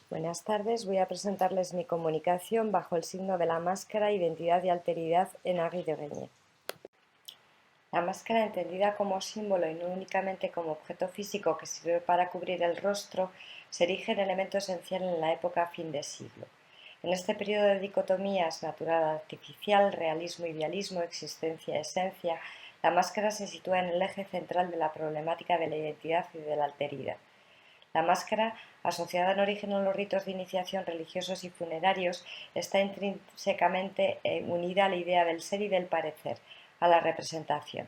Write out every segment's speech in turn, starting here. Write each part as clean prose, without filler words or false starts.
Buenas tardes, voy a presentarles mi comunicación bajo el signo de la máscara, identidad y alteridad en Henri de Regnier. La máscara, entendida como símbolo y no únicamente como objeto físico que sirve para cubrir el rostro, se erige en elemento esencial en la época fin de siglo. En este periodo de dicotomías natural-artificial, realismo-idealismo, existencia-esencia, la máscara se sitúa en el eje central de la problemática de la identidad y de la alteridad. La máscara, asociada en origen a los ritos de iniciación religiosos y funerarios, está intrínsecamente unida a la idea del ser y del parecer, a la representación.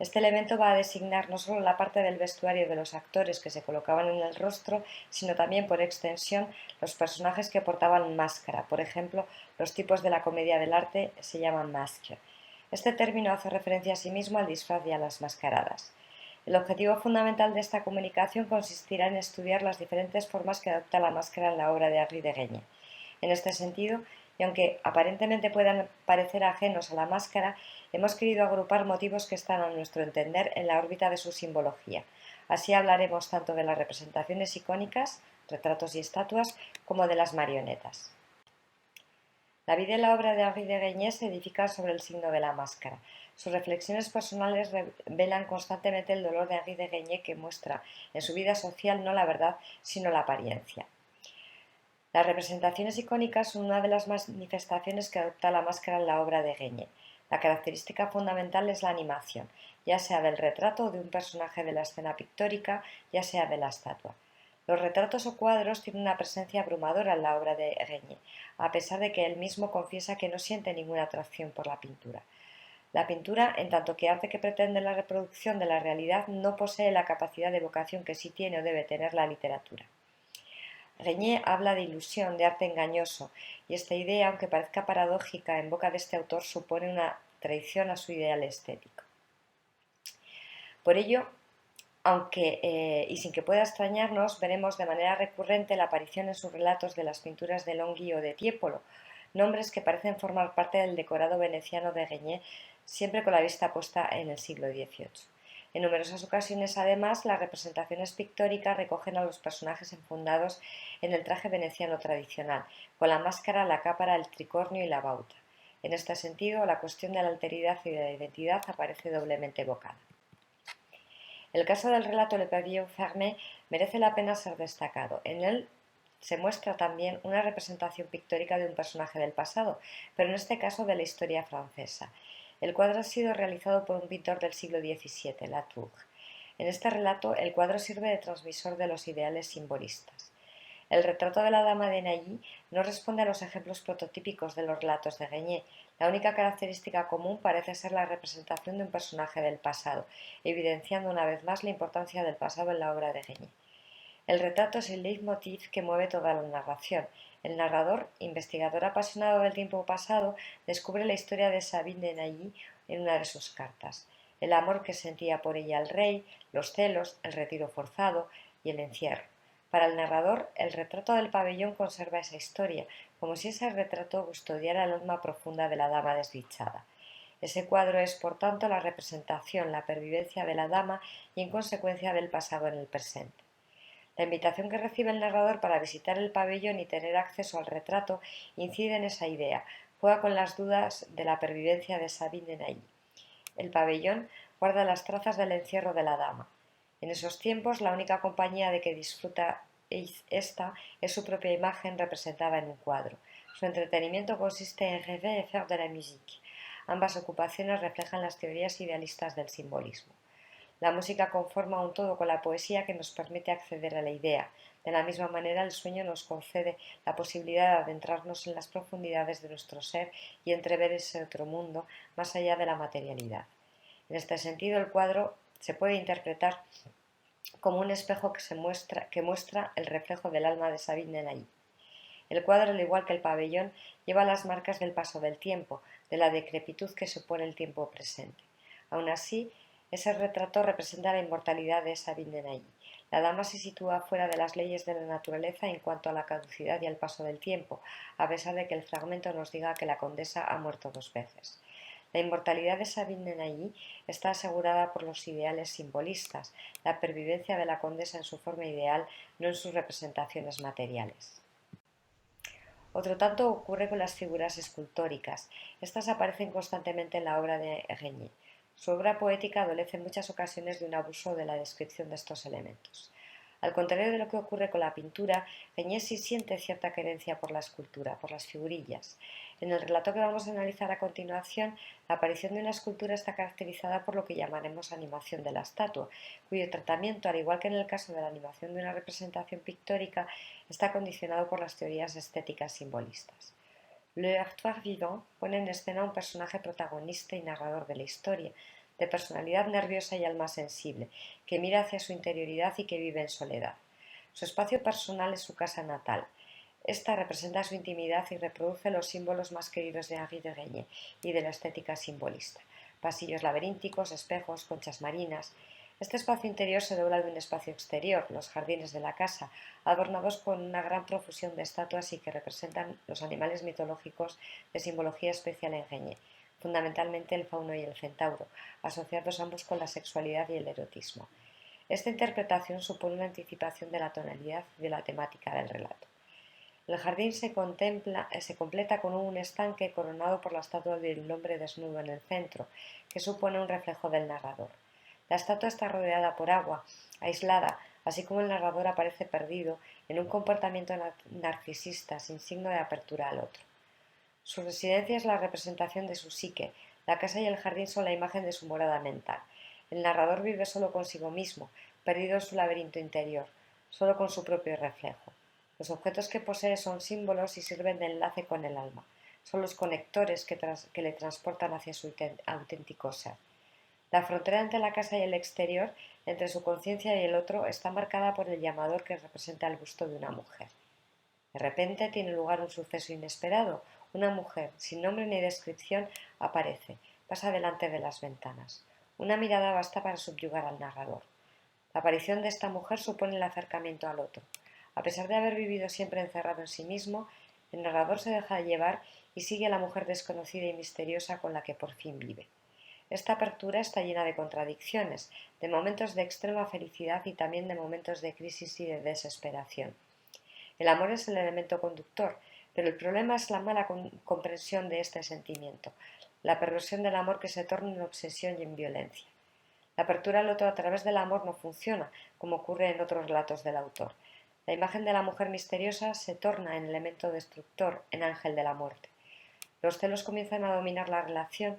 Este elemento va a designar no solo la parte del vestuario de los actores que se colocaban en el rostro, sino también, por extensión, los personajes que portaban máscara. Por ejemplo, los tipos de la comedia del arte se llaman masques. Este término hace referencia asimismo al disfraz y a las mascaradas. El objetivo fundamental de esta comunicación consistirá en estudiar las diferentes formas que adopta la máscara en la obra de Henri de Regnier. En este sentido, y aunque aparentemente puedan parecer ajenos a la máscara, hemos querido agrupar motivos que están, a nuestro entender, en la órbita de su simbología. Así hablaremos tanto de las representaciones icónicas, retratos y estatuas, como de las marionetas. La vida y la obra de Henri de Regnier se edifican sobre el signo de la máscara. Sus reflexiones personales revelan constantemente el dolor de Henri de Regnier, que muestra en su vida social no la verdad, sino la apariencia. Las representaciones icónicas son una de las manifestaciones que adopta la máscara en la obra de Regnier. La característica fundamental es la animación, ya sea del retrato o de un personaje de la escena pictórica, ya sea de la estatua. Los retratos o cuadros tienen una presencia abrumadora en la obra de Regnier, a pesar de que él mismo confiesa que no siente ninguna atracción por la pintura. La pintura, en tanto que arte que pretende la reproducción de la realidad, no posee la capacidad de evocación que sí tiene o debe tener la literatura. Regnier habla de ilusión, de arte engañoso, y esta idea, aunque parezca paradójica en boca de este autor, supone una traición a su ideal estético. Por ello, y sin que pueda extrañarnos, veremos de manera recurrente la aparición en sus relatos de las pinturas de Longhi o de Tiepolo, nombres que parecen formar parte del decorado veneciano de Regnier, siempre con la vista puesta en el siglo XVIII. En numerosas ocasiones, además, las representaciones pictóricas recogen a los personajes enfundados en el traje veneciano tradicional, con la máscara, la cápara, el tricornio y la bauta. En este sentido, la cuestión de la alteridad y de la identidad aparece doblemente evocada. El caso del relato Le Pavillon Fermé merece la pena ser destacado. En él se muestra también una representación pictórica de un personaje del pasado, pero en este caso de la historia francesa. El cuadro ha sido realizado por un pintor del siglo XVII, Latour. En este relato, el cuadro sirve de transmisor de los ideales simbolistas. El retrato de la dama de Nailly no responde a los ejemplos prototípicos de los relatos de Regnier. La única característica común parece ser la representación de un personaje del pasado, evidenciando una vez más la importancia del pasado en la obra de Regnier. El retrato es el leitmotiv que mueve toda la narración. El narrador, investigador apasionado del tiempo pasado, descubre la historia de Sabine de Nailly en una de sus cartas. El amor que sentía por ella el rey, los celos, el retiro forzado y el encierro. Para el narrador, el retrato del pabellón conserva esa historia, como si ese retrato custodiara el alma profunda de la dama desdichada. Ese cuadro es, por tanto, la representación, la pervivencia de la dama y, en consecuencia, del pasado en el presente. La invitación que recibe el narrador para visitar el pabellón y tener acceso al retrato incide en esa idea, juega con las dudas de la pervivencia de Sabine de Nailly. El pabellón guarda las trazas del encierro de la dama. En esos tiempos, la única compañía de que disfruta esta es su propia imagen representada en un cuadro. Su entretenimiento consiste en rêver et faire de la musique. Ambas ocupaciones reflejan las teorías idealistas del simbolismo. La música conforma un todo con la poesía que nos permite acceder a la idea. De la misma manera, el sueño nos concede la posibilidad de adentrarnos en las profundidades de nuestro ser y entrever ese otro mundo más allá de la materialidad. En este sentido, el cuadro se puede interpretar como un espejo que muestra el reflejo del alma de Sabine de Nailly. El cuadro, al igual que el pabellón, lleva las marcas del paso del tiempo, de la decrepitud que supone el tiempo presente. Aun así, ese retrato representa la inmortalidad de Sabine de Nailly. La dama se sitúa fuera de las leyes de la naturaleza en cuanto a la caducidad y al paso del tiempo, a pesar de que el fragmento nos diga que la condesa ha muerto 2 veces. La inmortalidad de Sabine de Nailly está asegurada por los ideales simbolistas, la pervivencia de la condesa en su forma ideal, no en sus representaciones materiales. Otro tanto ocurre con las figuras escultóricas. Estas aparecen constantemente en la obra de Regnier. Su obra poética adolece en muchas ocasiones de un abuso de la descripción de estos elementos. Al contrario de lo que ocurre con la pintura, Regnier sí siente cierta querencia por la escultura, por las figurillas. En el relato que vamos a analizar a continuación, la aparición de una escultura está caracterizada por lo que llamaremos animación de la estatua, cuyo tratamiento, al igual que en el caso de la animación de una representación pictórica, está condicionado por las teorías estéticas simbolistas. Le Heurtoir Vivant pone en escena a un personaje protagonista y narrador de la historia, de personalidad nerviosa y alma sensible, que mira hacia su interioridad y que vive en soledad. Su espacio personal es su casa natal. Esta representa su intimidad y reproduce los símbolos más queridos de Henri de Regnier y de la estética simbolista: pasillos laberínticos, espejos, conchas marinas. Este espacio interior se dobla de un espacio exterior, los jardines de la casa, adornados con una gran profusión de estatuas y que representan los animales mitológicos de simbología especial en Regnier, fundamentalmente el fauno y el centauro, asociados ambos con la sexualidad y el erotismo. Esta interpretación supone una anticipación de la tonalidad y de la temática del relato. El jardín se completa con un estanque coronado por la estatua del hombre desnudo en el centro, que supone un reflejo del narrador. La estatua está rodeada por agua, aislada, así como el narrador aparece perdido en un comportamiento narcisista, sin signo de apertura al otro. Su residencia es la representación de su psique, la casa y el jardín son la imagen de su morada mental. El narrador vive solo consigo mismo, perdido en su laberinto interior, solo con su propio reflejo. Los objetos que posee son símbolos y sirven de enlace con el alma. Son los conectores que le transportan hacia su auténtico ser. La frontera entre la casa y el exterior, entre su conciencia y el otro, está marcada por el llamador que representa el busto de una mujer. De repente tiene lugar un suceso inesperado. Una mujer, sin nombre ni descripción, aparece, pasa delante de las ventanas. Una mirada basta para subyugar al narrador. La aparición de esta mujer supone el acercamiento al otro. A pesar de haber vivido siempre encerrado en sí mismo, el narrador se deja llevar y sigue a la mujer desconocida y misteriosa con la que por fin vive. Esta apertura está llena de contradicciones, de momentos de extrema felicidad y también de momentos de crisis y de desesperación. El amor es el elemento conductor, pero el problema es la mala comprensión de este sentimiento, la perversión del amor que se torna en obsesión y en violencia. La apertura al otro a través del amor no funciona, como ocurre en otros relatos del autor. La imagen de la mujer misteriosa se torna en elemento destructor, en ángel de la muerte. Los celos comienzan a dominar la relación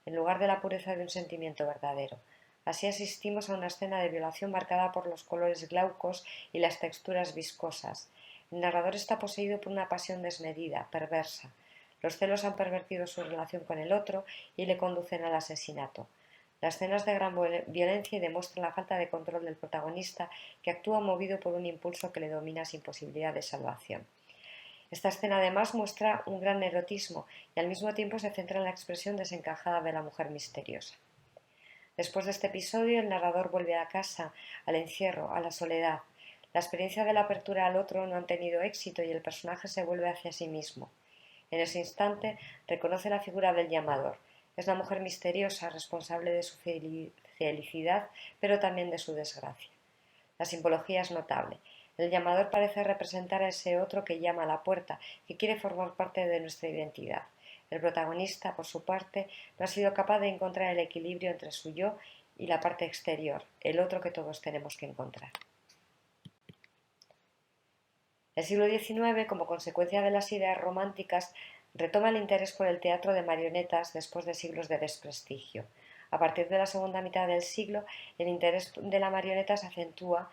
en lugar de la pureza de un sentimiento verdadero. Así asistimos a una escena de violación marcada por los colores glaucos y las texturas viscosas. El narrador está poseído por una pasión desmedida, perversa. Los celos han pervertido su relación con el otro y le conducen al asesinato. La escena es de gran violencia y demuestra la falta de control del protagonista, que actúa movido por un impulso que le domina sin posibilidad de salvación. Esta escena además muestra un gran erotismo y al mismo tiempo se centra en la expresión desencajada de la mujer misteriosa. Después de este episodio, el narrador vuelve a casa, al encierro, a la soledad. La experiencia de la apertura al otro no ha tenido éxito y el personaje se vuelve hacia sí mismo. En ese instante reconoce la figura del llamador. Es la mujer misteriosa, responsable de su felicidad, pero también de su desgracia. La simbología es notable. El llamador parece representar a ese otro que llama a la puerta, que quiere formar parte de nuestra identidad. El protagonista, por su parte, no ha sido capaz de encontrar el equilibrio entre su yo y la parte exterior, el otro que todos tenemos que encontrar. El siglo XIX, como consecuencia de las ideas románticas, retoma el interés por el teatro de marionetas después de siglos de desprestigio. A partir de la segunda mitad del siglo, el interés de la marioneta se acentúa,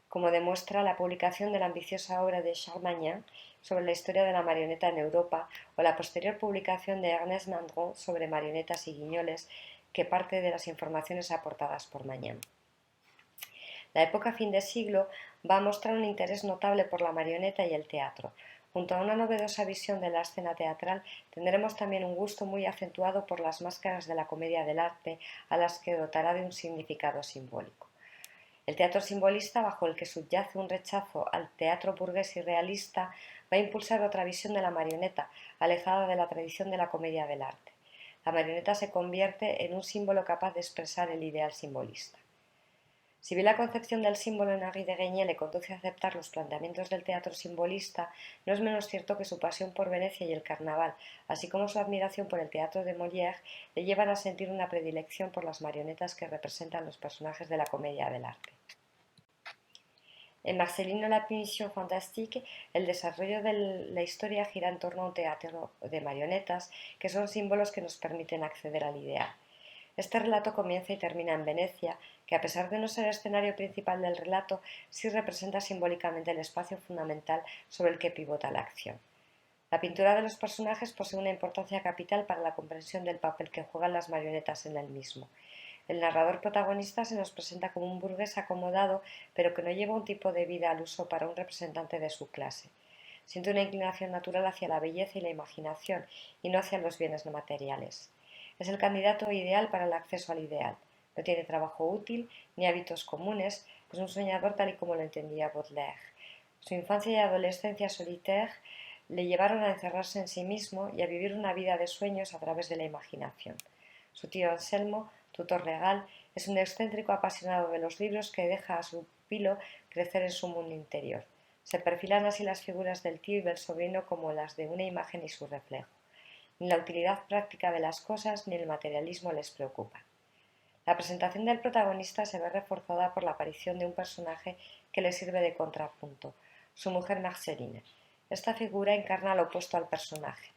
como demuestra la publicación de la ambiciosa obra de Charles Magnan sobre la historia de la marioneta en Europa o la posterior publicación de Ernest Mandron sobre marionetas y guiñoles, que parte de las informaciones aportadas por Magnan. La época fin de siglo va a mostrar un interés notable por la marioneta y el teatro. Junto a una novedosa visión de la escena teatral, tendremos también un gusto muy acentuado por las máscaras de la comedia del arte, a las que dotará de un significado simbólico. El teatro simbolista, bajo el que subyace un rechazo al teatro burgués y realista, va a impulsar otra visión de la marioneta, alejada de la tradición de la comedia del arte. La marioneta se convierte en un símbolo capaz de expresar el ideal simbolista. Si bien la concepción del símbolo en Henri de Guigné le conduce a aceptar los planteamientos del teatro simbolista, no es menos cierto que su pasión por Venecia y el carnaval, así como su admiración por el teatro de Molière, le llevan a sentir una predilección por las marionetas que representan los personajes de la comedia del arte. En Marcelino la Punition Fantastique, el desarrollo de la historia gira en torno a un teatro de marionetas, que son símbolos que nos permiten acceder al ideal. Este relato comienza y termina en Venecia, que a pesar de no ser el escenario principal del relato, sí representa simbólicamente el espacio fundamental sobre el que pivota la acción. La pintura de los personajes posee una importancia capital para la comprensión del papel que juegan las marionetas en el mismo. El narrador protagonista se nos presenta como un burgués acomodado, pero que no lleva un tipo de vida al uso para un representante de su clase. Siente una inclinación natural hacia la belleza y la imaginación, y no hacia los bienes no materiales. Es el candidato ideal para el acceso al ideal. No tiene trabajo útil ni hábitos comunes, es un soñador tal y como lo entendía Baudelaire. Su infancia y adolescencia solitaire le llevaron a encerrarse en sí mismo y a vivir una vida de sueños a través de la imaginación. Su tío Anselmo, tutor legal, es un excéntrico apasionado de los libros que deja a su pupilo crecer en su mundo interior. Se perfilan así las figuras del tío y del sobrino como las de una imagen y su reflejo. Ni la utilidad práctica de las cosas ni el materialismo les preocupan. La presentación del protagonista se ve reforzada por la aparición de un personaje que le sirve de contrapunto, su mujer Marceline. Esta figura encarna lo opuesto al personaje.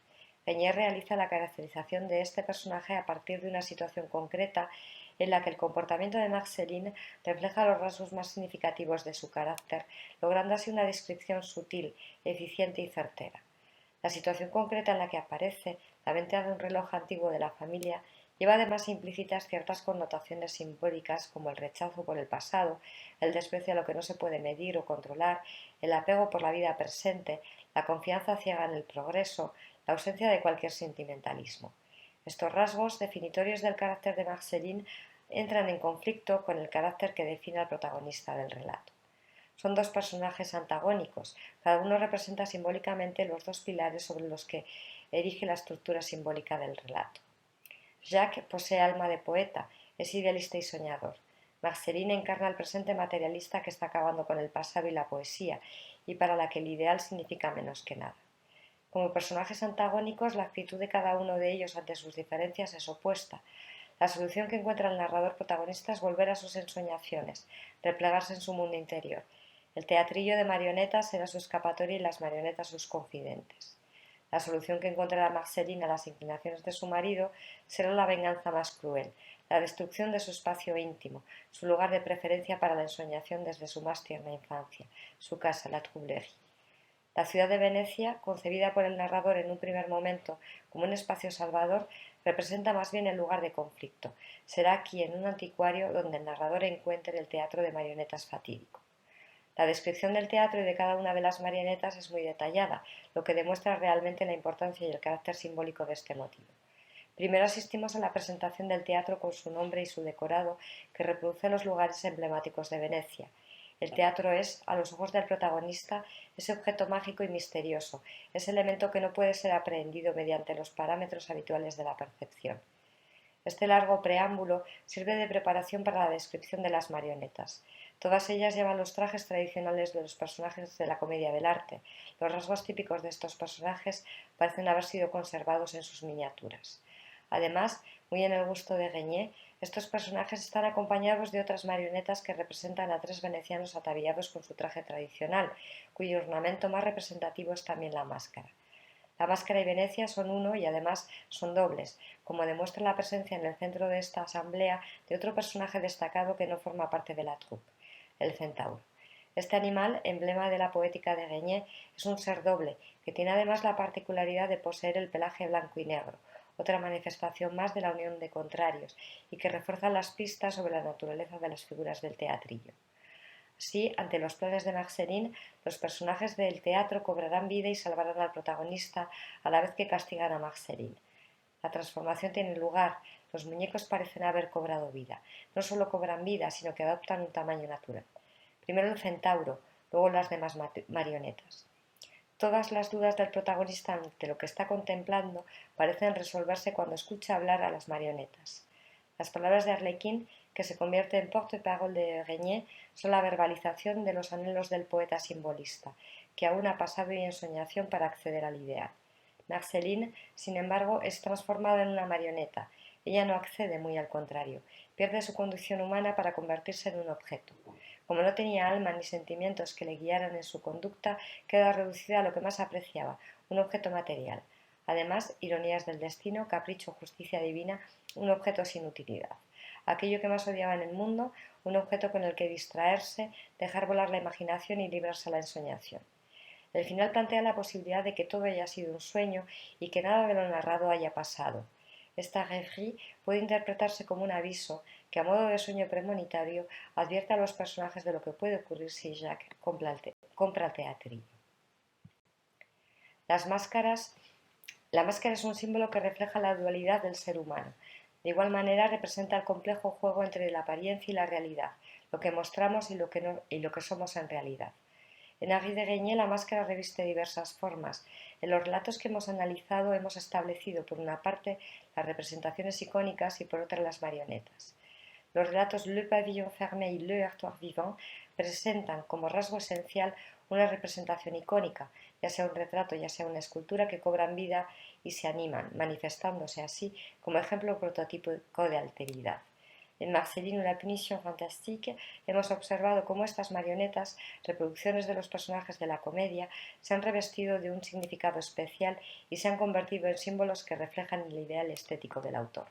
Guigné realiza la caracterización de este personaje a partir de una situación concreta en la que el comportamiento de Marceline refleja los rasgos más significativos de su carácter, logrando así una descripción sutil, eficiente y certera. La situación concreta en la que aparece, la venta de un reloj antiguo de la familia, lleva además implícitas ciertas connotaciones simbólicas como el rechazo por el pasado, el desprecio a lo que no se puede medir o controlar, el apego por la vida presente, la confianza ciega en el progreso, la ausencia de cualquier sentimentalismo. Estos rasgos definitorios del carácter de Marceline entran en conflicto con el carácter que define al protagonista del relato. Son dos personajes antagónicos, cada uno representa simbólicamente los dos pilares sobre los que erige la estructura simbólica del relato. Jacques posee alma de poeta, es idealista y soñador. Marceline encarna el presente materialista que está acabando con el pasado y la poesía, y para la que el ideal significa menos que nada. Como personajes antagónicos, la actitud de cada uno de ellos ante sus diferencias es opuesta. La solución que encuentra el narrador protagonista es volver a sus ensoñaciones, replegarse en su mundo interior. El teatrillo de marionetas será su escapatoria y las marionetas sus confidentes. La solución que encontrará Marceline a las inclinaciones de su marido será la venganza más cruel, la destrucción de su espacio íntimo, su lugar de preferencia para la ensoñación desde su más tierna infancia, su casa, la Troublerie. La ciudad de Venecia, concebida por el narrador en un primer momento como un espacio salvador, representa más bien el lugar de conflicto. Será aquí, en un anticuario, donde el narrador encuentre el teatro de marionetas fatídico. La descripción del teatro y de cada una de las marionetas es muy detallada, lo que demuestra realmente la importancia y el carácter simbólico de este motivo. Primero asistimos a la presentación del teatro con su nombre y su decorado, que reproduce los lugares emblemáticos de Venecia. El teatro es, a los ojos del protagonista, ese objeto mágico y misterioso, ese elemento que no puede ser aprehendido mediante los parámetros habituales de la percepción. Este largo preámbulo sirve de preparación para la descripción de las marionetas. Todas ellas llevan los trajes tradicionales de los personajes de la comedia del arte. Los rasgos típicos de estos personajes parecen haber sido conservados en sus miniaturas. Además, muy en el gusto de Guigné, estos personajes están acompañados de otras marionetas que representan a tres venecianos ataviados con su traje tradicional, cuyo ornamento más representativo es también la máscara. La máscara y Venecia son uno y además son dobles, como demuestra la presencia en el centro de esta asamblea de otro personaje destacado que no forma parte de la troupe, el centauro. Este animal, emblema de la poética de Guigné, es un ser doble, que tiene además la particularidad de poseer el pelaje blanco y negro, otra manifestación más de la unión de contrarios, y que refuerza las pistas sobre la naturaleza de las figuras del teatrillo. Así, ante los planes de Marceline, los personajes del teatro cobrarán vida y salvarán al protagonista a la vez que castigan a Marceline. La transformación tiene lugar, los muñecos parecen haber cobrado vida. No solo cobran vida, sino que adoptan un tamaño natural. Primero el centauro, luego las demás marionetas. Todas las dudas del protagonista ante lo que está contemplando parecen resolverse cuando escucha hablar a las marionetas. Las palabras de Arlequín, que se convierte en porte-parole de Regnier, son la verbalización de los anhelos del poeta simbolista, que aún ha pasado y ensoñación para acceder al ideal. Marceline, sin embargo, es transformada en una marioneta. Ella no accede, muy al contrario, pierde su condición humana para convertirse en un objeto. Como no tenía alma ni sentimientos que le guiaran en su conducta, queda reducida a lo que más apreciaba, un objeto material. Además, ironías del destino, capricho, justicia divina, un objeto sin utilidad. Aquello que más odiaba en el mundo, un objeto con el que distraerse, dejar volar la imaginación y librarse a la ensoñación. El final plantea la posibilidad de que todo haya sido un sueño y que nada de lo narrado haya pasado. Esta rêverie puede interpretarse como un aviso que, a modo de sueño premonitorio, advierte a los personajes de lo que puede ocurrir si Jacques compra el teatrillo. La máscara es un símbolo que refleja la dualidad del ser humano. De igual manera representa el complejo juego entre la apariencia y la realidad, lo que mostramos y lo que somos en realidad. En Henri de Regnier la máscara reviste diversas formas. En los relatos que hemos analizado hemos establecido por una parte las representaciones icónicas y por otra las marionetas. Los relatos Le Pavillon Fermé y Le Heurtoir Vivant presentan como rasgo esencial una representación icónica, ya sea un retrato, ya sea una escultura, que cobran vida y se animan, manifestándose así como ejemplo prototípico de alteridad. En Marceline o la punición fantastique hemos observado cómo estas marionetas, reproducciones de los personajes de la comedia, se han revestido de un significado especial y se han convertido en símbolos que reflejan el ideal estético del autor.